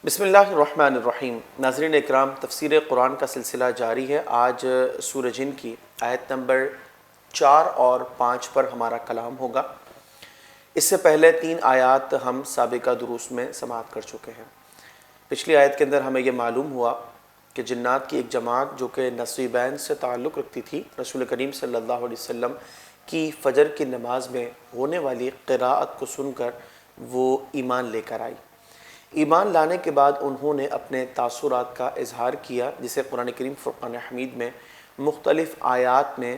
بسم اللہ الرحمن الرحیم۔ ناظرین اکرام، تفسیر قرآن کا سلسلہ جاری ہے۔ آج سورہ جن کی آیت نمبر 4 اور 5 پر ہمارا کلام ہوگا۔ اس سے پہلے 3 آیات ہم سابقہ دروس میں سماعت کر چکے ہیں۔ پچھلی آیت کے اندر ہمیں یہ معلوم ہوا کہ جنات کی ایک جماعت جو کہ نصیبین سے تعلق رکھتی تھی، رسول کریم صلی اللہ علیہ وسلم کی فجر کی نماز میں ہونے والی قراءت کو سن کر وہ ایمان لے کر آئی۔ ایمان لانے کے بعد انہوں نے اپنے تاثرات کا اظہار کیا، جسے قرآن کریم فرقان حمید میں مختلف آیات میں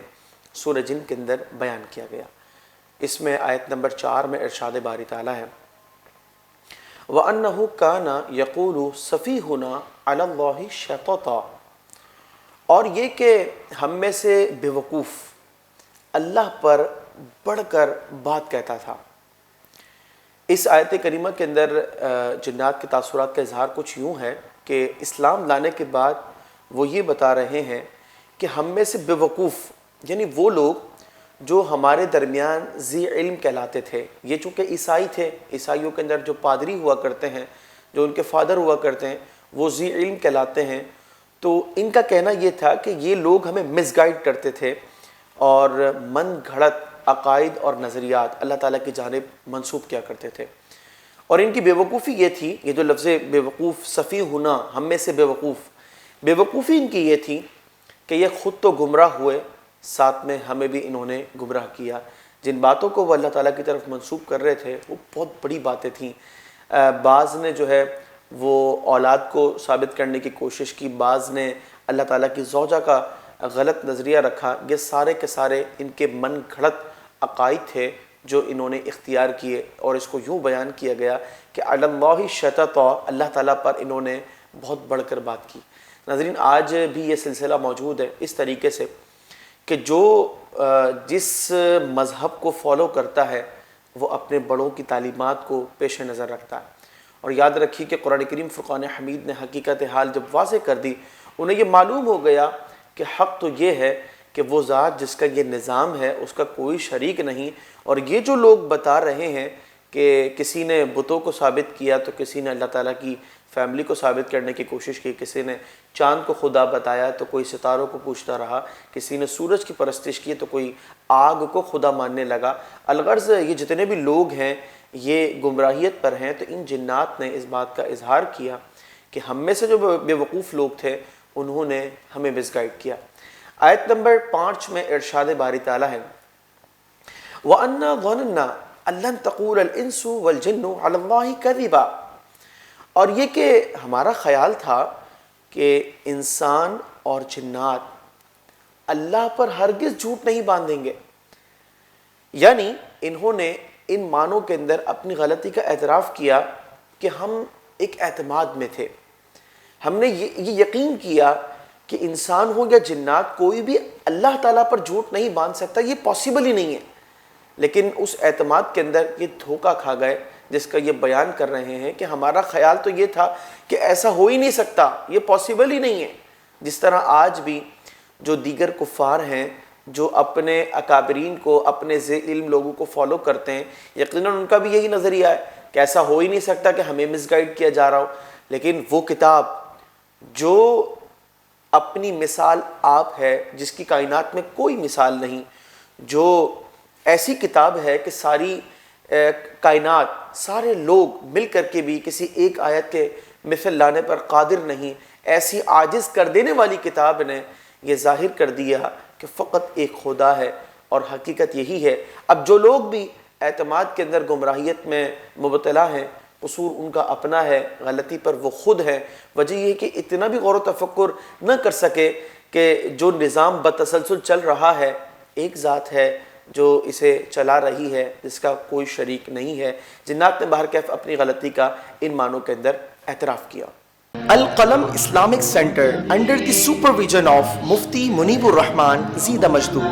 سورہ جن کے اندر بیان کیا گیا۔ اس میں آیت نمبر 4 میں ارشاد باری تعالیٰ ہے وَأَنَّهُ كَانَ يَقُولُ سَفِيهُنَا عَلَى اللَّهِ شَطَطًا، اور یہ کہ ہم میں سے بیوقوف اللہ پر بڑھ کر بات کہتا تھا۔ اس آیت کریمہ کے اندر جنات کے تاثرات کا اظہار کچھ یوں ہے کہ اسلام لانے کے بعد وہ یہ بتا رہے ہیں کہ ہم میں سے بیوقوف یعنی وہ لوگ جو ہمارے درمیان ذی علم کہلاتے تھے، یہ چونکہ عیسائی تھے، عیسائیوں کے اندر جو پادری ہوا کرتے ہیں، جو ان کے فادر ہوا کرتے ہیں، وہ ذی علم کہلاتے ہیں، تو ان کا کہنا یہ تھا کہ یہ لوگ ہمیں مس گائیڈ کرتے تھے اور من گھڑت عقائد اور نظریات اللہ تعالیٰ کی جانب منسوب کیا کرتے تھے۔ اور ان کی بیوقوفی یہ تھی، یہ جو لفظ بیوقوف صفی ہونا، ہم میں سے بیوقوفی ان کی یہ تھی کہ یہ خود تو گمراہ ہوئے، ساتھ میں ہمیں بھی انہوں نے گمراہ کیا۔ جن باتوں کو وہ اللہ تعالیٰ کی طرف منسوب کر رہے تھے وہ بہت بڑی باتیں تھیں۔ بعض نے جو ہے وہ اولاد کو ثابت کرنے کی کوشش کی، بعض نے اللہ تعالیٰ کی زوجہ کا غلط نظریہ رکھا۔ یہ سارے کے سارے ان کے من گھڑت عقائد تھے جو انہوں نے اختیار کیے، اور اس کو یوں بیان کیا گیا کہ علی اللہ شططا، اللہ تعالیٰ پر انہوں نے بہت بڑھ کر بات کی۔ ناظرین، آج بھی یہ سلسلہ موجود ہے اس طریقے سے کہ جو جس مذہب کو فالو کرتا ہے وہ اپنے بڑوں کی تعلیمات کو پیش نظر رکھتا ہے۔ اور یاد رکھیے کہ قرآن کریم فرقان حمید نے حقیقت حال جب واضح کر دی، انہیں یہ معلوم ہو گیا کہ حق تو یہ ہے کہ وہ ذات جس کا یہ نظام ہے اس کا کوئی شریک نہیں، اور یہ جو لوگ بتا رہے ہیں کہ کسی نے بتوں کو ثابت کیا تو کسی نے اللہ تعالیٰ کی فیملی کو ثابت کرنے کی کوشش کی، کسی نے چاند کو خدا بتایا تو کوئی ستاروں کو پوچھتا رہا، کسی نے سورج کی پرستش کی تو کوئی آگ کو خدا ماننے لگا۔ الغرض یہ جتنے بھی لوگ ہیں یہ گمراہیت پر ہیں۔ تو ان جنات نے اس بات کا اظہار کیا کہ ہم میں سے جو بیوقوف لوگ تھے انہوں نے ہمیں مس گائیڈ کیا۔ آیت نمبر 5 میں ارشاد باری تعالیٰ ہے وَأَنَّا ظَنَنَّا أَن لَّن تَقُولَ الْإِنسُ وَالْجِنُّ عَلَى اللَّهِ كَذِبًا، اور یہ کہ ہمارا خیال تھا کہ انسان اور جنات اللہ پر ہرگز جھوٹ نہیں باندھیں گے۔ یعنی انہوں نے ان معنوں کے اندر اپنی غلطی کا اعتراف کیا کہ ہم ایک اعتماد میں تھے، ہم نے یہ یقین کیا کہ انسان ہو یا جنات کوئی بھی اللہ تعالیٰ پر جھوٹ نہیں باندھ سکتا، یہ پاسبل ہی نہیں ہے۔ لیکن اس اعتماد کے اندر یہ دھوکہ کھا گئے، جس کا یہ بیان کر رہے ہیں کہ ہمارا خیال تو یہ تھا کہ ایسا ہو ہی نہیں سکتا، یہ پاسبل ہی نہیں ہے۔ جس طرح آج بھی جو دیگر کفار ہیں جو اپنے اکابرین کو، اپنے ذی علم لوگوں کو فالو کرتے ہیں، یقیناً ان کا بھی یہی نظریہ ہے کہ ایسا ہو ہی نہیں سکتا کہ ہمیں مس گائیڈ کیا جا رہا ہو۔ لیکن وہ کتاب جو اپنی مثال آپ ہے، جس کی کائنات میں کوئی مثال نہیں، جو ایسی کتاب ہے کہ ساری کائنات، سارے لوگ مل کر کے بھی کسی ایک آیت کے مثل لانے پر قادر نہیں، ایسی عاجز کر دینے والی کتاب نے یہ ظاہر کر دیا کہ فقط ایک خدا ہے، اور حقیقت یہی ہے۔ اب جو لوگ بھی اعتماد کے اندر گمراہیت میں مبتلا ہیں، قصور ان کا اپنا ہے، غلطی پر وہ خود ہے۔ وجہ یہ کہ اتنا بھی غور و تفکر نہ کر سکے کہ جو نظام بتسلسل چل رہا ہے، ایک ذات ہے جو اسے چلا رہی ہے، جس کا کوئی شریک نہیں ہے۔ جنات نے بہرکیف اپنی غلطی کا ان معنوں کے اندر اعتراف کیا۔ Al-Qalam Islamic centre under the supervision of مفتی منیب الرحمان زیدہ مجدود۔